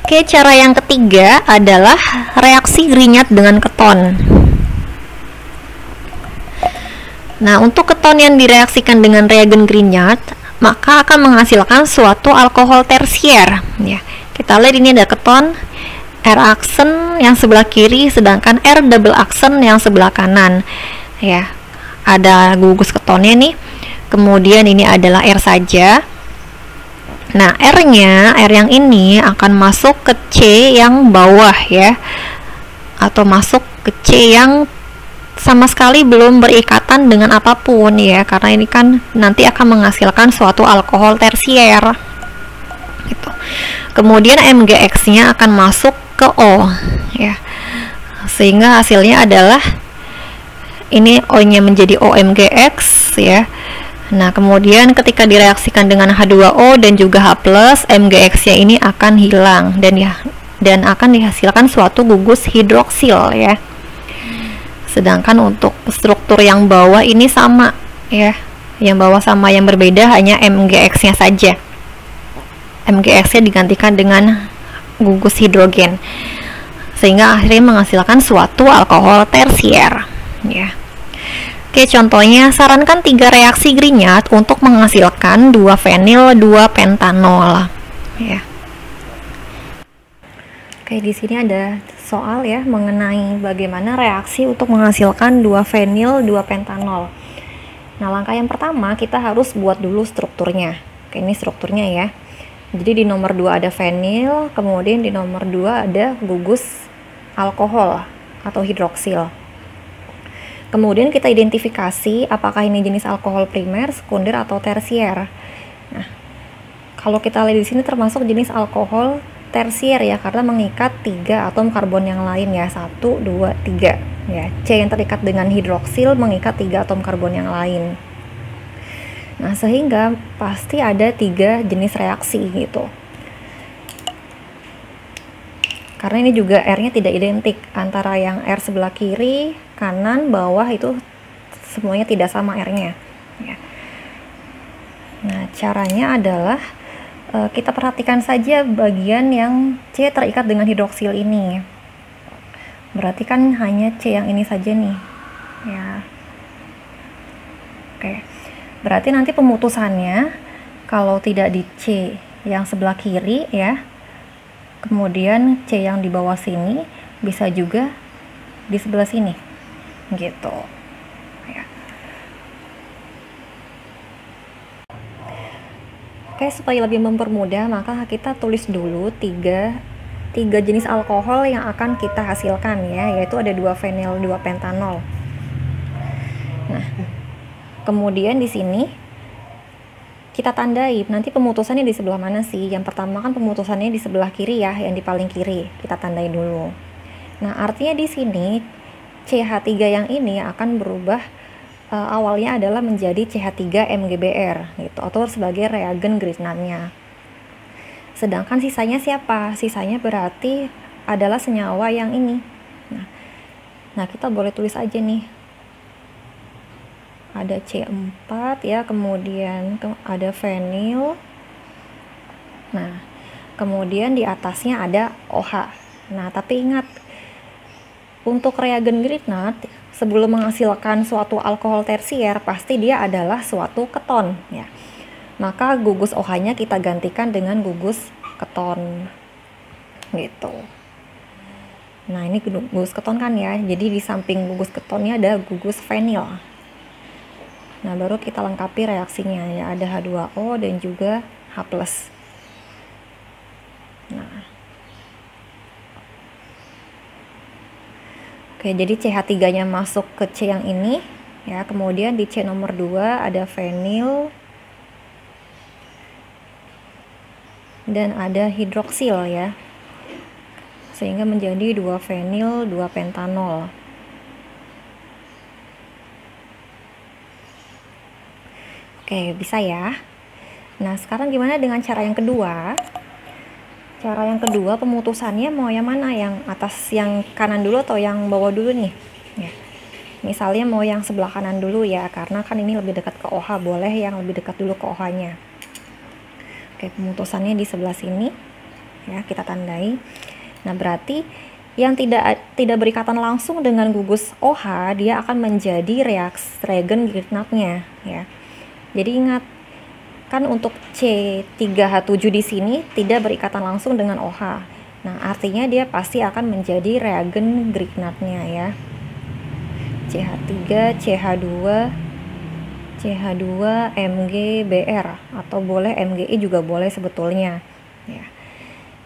Oke, cara yang ketiga adalah reaksi Grignard dengan keton. Nah, untuk keton yang direaksikan dengan reagen Grignard, maka akan menghasilkan suatu alkohol tersier. Ya, kita lihat ini ada keton R aksen yang sebelah kiri, sedangkan R double aksen yang sebelah kanan. Ya, ada gugus ketonnya nih. Kemudian ini adalah R saja. Nah, R-nya, R yang ini akan masuk ke C yang bawah ya, atau masuk ke C yang sama sekali belum berikatan dengan apapun ya, karena ini kan nanti akan menghasilkan suatu alkohol tersier gitu. Kemudian MgX-nya akan masuk ke O ya, sehingga hasilnya adalah ini O-nya menjadi OMgX ya. Nah, kemudian ketika direaksikan dengan H2O dan juga H+, MgX-nya ini akan hilang dan akan dihasilkan suatu gugus hidroksil ya. Sedangkan untuk struktur yang bawah ini sama ya. Yang bawah sama, yang berbeda hanya MgX-nya saja. MgX-nya digantikan dengan gugus hidrogen. Sehingga akhirnya menghasilkan suatu alkohol tersier ya. Oke, contohnya sarankan 3 reaksi Grignard untuk menghasilkan 2 fenil 2 pentanol ya. Oke, di sini ada soal ya mengenai bagaimana reaksi untuk menghasilkan 2 fenil 2 pentanol. Nah, langkah yang pertama kita harus buat dulu strukturnya. Oke, ini strukturnya ya. Jadi di nomor 2 ada fenil, kemudian di nomor 2 ada gugus alkohol atau hidroksil. Kemudian kita identifikasi apakah ini jenis alkohol primer, sekunder, atau tersier. Nah, kalau kita lihat di sini termasuk jenis alkohol tersier ya, karena mengikat 3 atom karbon yang lain ya, 1, 2, 3 ya. C yang terikat dengan hidroksil mengikat 3 atom karbon yang lain. Nah, sehingga pasti ada 3 jenis reaksi gitu. Karena ini juga R-nya tidak identik, antara yang R sebelah kiri, kanan, bawah itu semuanya tidak sama R-nya ya. Nah, caranya adalah kita perhatikan saja bagian yang C terikat dengan hidroksil ini. Berarti kan hanya C yang ini saja nih ya. Oke, berarti nanti pemutusannya kalau tidak di C yang sebelah kiri ya, kemudian C yang di bawah sini, bisa juga di sebelah sini gitu ya. Oke, supaya lebih mempermudah maka kita tulis dulu tiga jenis alkohol yang akan kita hasilkan ya, yaitu ada 2 fenil 2 pentanol. Nah, kemudian di sini kita tandai nanti pemutusannya di sebelah mana sih. Yang pertama kan pemutusannya di sebelah kiri ya, yang di paling kiri kita tandai dulu. Nah, artinya di sini CH3 yang ini akan berubah, awalnya adalah menjadi CH3 MgBr gitu, atau sebagai reagen Grignardnya. Sedangkan sisanya siapa? Sisanya berarti adalah senyawa yang ini. Nah, kita boleh tulis aja nih. Ada C4 ya, kemudian ada fenil. Nah, kemudian di atasnya ada OH. Nah, tapi ingat, untuk reagen Grignard sebelum menghasilkan suatu alkohol tersier pasti dia adalah suatu keton ya. Maka gugus OH-nya kita gantikan dengan gugus keton gitu. Nah, ini gugus keton kan ya. Jadi di samping gugus ketonnya ada gugus fenil. Nah, baru kita lengkapi reaksinya ya, ada H2O dan juga H+. Nah, oke, jadi CH3-nya masuk ke C yang ini ya, kemudian di C nomor 2 ada fenil dan ada hidroksil ya, sehingga menjadi 2 fenil 2 pentanol. Oke, bisa ya. Nah, sekarang gimana dengan cara yang kedua? Cara yang kedua, pemutusannya mau yang mana? Yang atas, yang kanan dulu atau yang bawah dulu nih? Ya. Misalnya mau yang sebelah kanan dulu ya, karena kan ini lebih dekat ke OH, boleh yang lebih dekat dulu ke OH-nya. Oke, pemutusannya di sebelah sini ya, kita tandai. Nah, berarti yang tidak berikatan langsung dengan gugus OH, dia akan menjadi reagen Grignard-nya, ya. Jadi ingat, kan untuk C3H7 di sini tidak berikatan langsung dengan OH. Nah, artinya dia pasti akan menjadi reagen Grignard-nya, ya. CH3, CH2, MgBr, atau boleh MgI juga boleh sebetulnya, ya.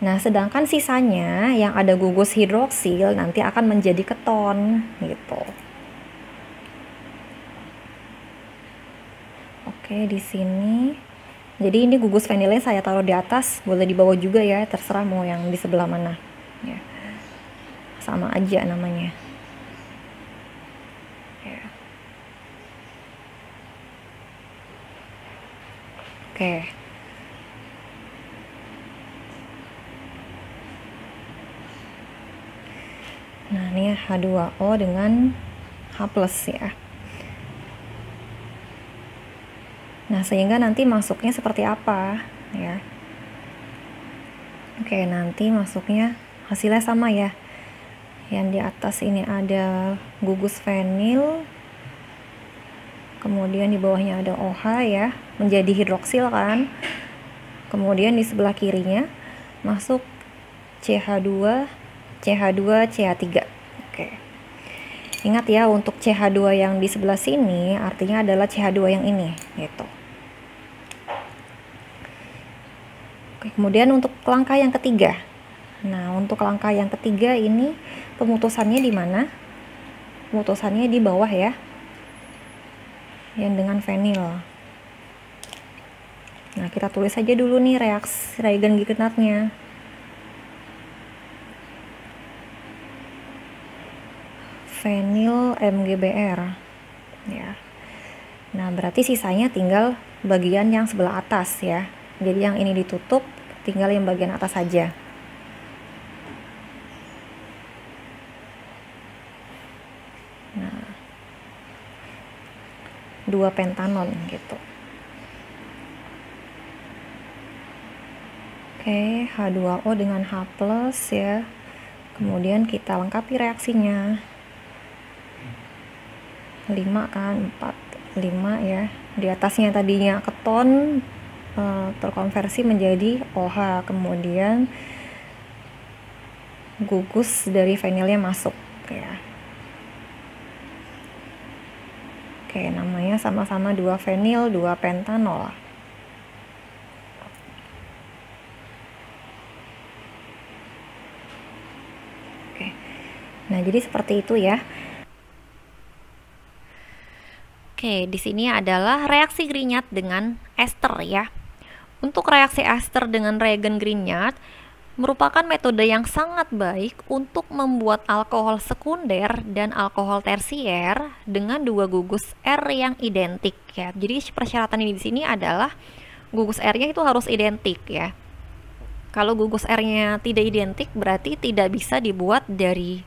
Nah, sedangkan sisanya yang ada gugus hidroksil nanti akan menjadi keton, gitu. Oke, di sini. Jadi ini gugus vanilin saya taruh di atas, boleh di bawah juga ya, terserah mau yang di sebelah mana. Ya. Sama aja namanya. Ya. Oke. Nah, ini H2O dengan H+ ya. Nah, sehingga nanti masuknya seperti apa, ya. Oke, nanti masuknya hasilnya sama ya. Yang di atas ini ada gugus vanil, kemudian di bawahnya ada OH ya, menjadi hidroksil kan. Kemudian di sebelah kirinya masuk CH2, CH3. Oke. Ingat ya, untuk CH2 yang di sebelah sini artinya adalah CH2 yang ini, gitu. Oke, kemudian untuk langkah yang ketiga. Nah, untuk langkah yang ketiga ini pemutusannya di mana? Pemutusannya di bawah ya. Yang dengan vanil. Nah, kita tulis saja dulu nih reagen Grignard-nya. Vanil MgBr. Ya. Nah, berarti sisanya tinggal bagian yang sebelah atas ya. Jadi yang ini ditutup, tinggal yang bagian atas saja. Nah, 2 pentanon gitu. Oke, H2O dengan H+ ya. Kemudian kita lengkapi reaksinya. 5 kan, 4, 5 ya. Di atasnya tadinya keton, terkonversi menjadi OH, kemudian gugus dari vanilnya masuk ya. Oke, namanya sama-sama 2 vanil, 2 pentanol. Oke. Nah, jadi seperti itu ya. Oke, di sini adalah reaksi Grignard dengan ester ya. Untuk reaksi ester dengan reagen Grignard merupakan metode yang sangat baik untuk membuat alkohol sekunder dan alkohol tersier dengan 2 gugus R yang identik ya. Jadi persyaratan ini di sini adalah gugus R-nya itu harus identik ya. Kalau gugus R-nya tidak identik berarti tidak bisa dibuat dari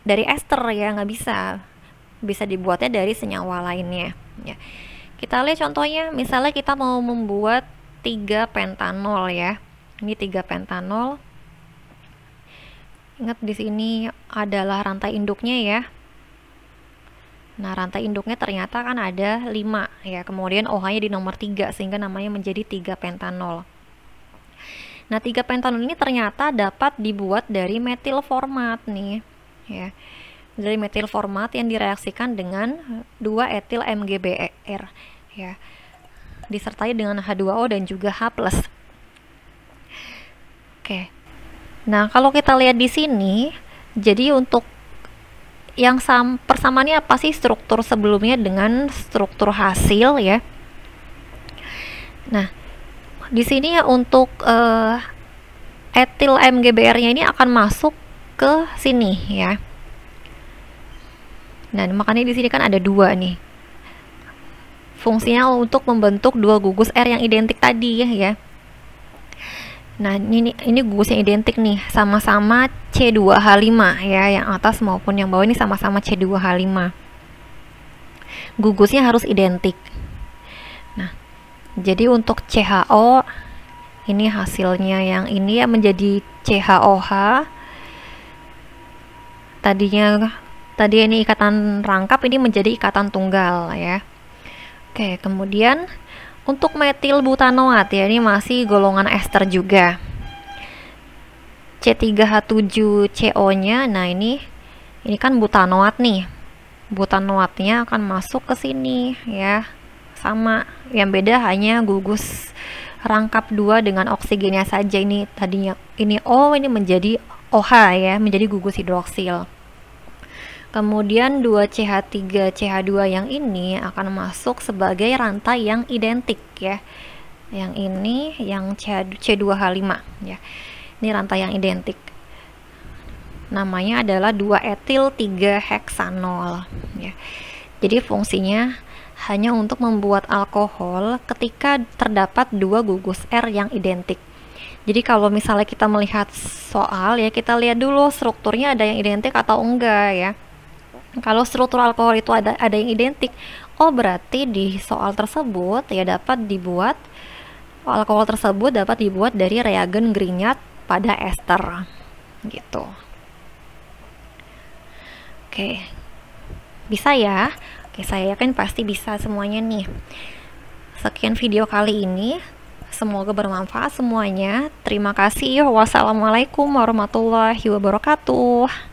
ester ya, nggak bisa. Bisa dibuatnya dari senyawa lainnya ya. Kita lihat contohnya, misalnya kita mau membuat 3 pentanol ya. Ini 3 pentanol. Ingat di sini adalah rantai induknya ya. Nah, rantai induknya ternyata kan ada 5 ya. Kemudian OH-nya di nomor 3 sehingga namanya menjadi 3 pentanol. Nah, 3 pentanol ini ternyata dapat dibuat dari metil format nih ya. Dari metil format yang direaksikan dengan 2 etil MgBr ya, disertai dengan H2O dan juga H+. Oke. Nah, kalau kita lihat di sini, jadi untuk yang persamaannya apa sih struktur sebelumnya dengan struktur hasil ya. Nah, di sini untuk etil MgBr-nya ini akan masuk ke sini ya. Nah, makanya di sini kan ada 2 nih. Fungsinya untuk membentuk 2 gugus R yang identik tadi ya. Nah, ini gugusnya identik nih, sama-sama C2H5 ya, yang atas maupun yang bawah ini sama-sama C2H5. Gugusnya harus identik. Nah, jadi untuk CHO Ini hasilnya yang ini ya menjadi CHOH. Tadi ini ikatan rangkap, ini menjadi ikatan tunggal ya. Oke, kemudian untuk metil butanoat ya, ini masih golongan ester juga. C3H7CO-nya, nah ini kan butanoat nih. Butanoatnya akan masuk ke sini ya. Sama, yang beda hanya gugus rangkap 2 dengan oksigennya saja. Ini tadinya ini O, ini menjadi OH ya, menjadi gugus hidroksil. Kemudian 2CH3CH2 yang ini akan masuk sebagai rantai yang identik ya. Yang ini yang C2H5 ya. Ini rantai yang identik. Namanya adalah 2-etil 3-heksanol ya. Jadi fungsinya hanya untuk membuat alkohol ketika terdapat 2 gugus R yang identik. Jadi kalau misalnya kita melihat soal ya, kita lihat dulu strukturnya ada yang identik atau enggak ya. Kalau struktur alkohol itu ada yang identik, oh berarti di soal tersebut ya alkohol tersebut dapat dibuat dari reagen Grignard pada ester gitu. Oke, bisa ya? Oke, saya yakin pasti bisa semuanya nih. Sekian video kali ini, semoga bermanfaat semuanya. Terima kasih. Wassalamualaikum warahmatullahi wabarakatuh.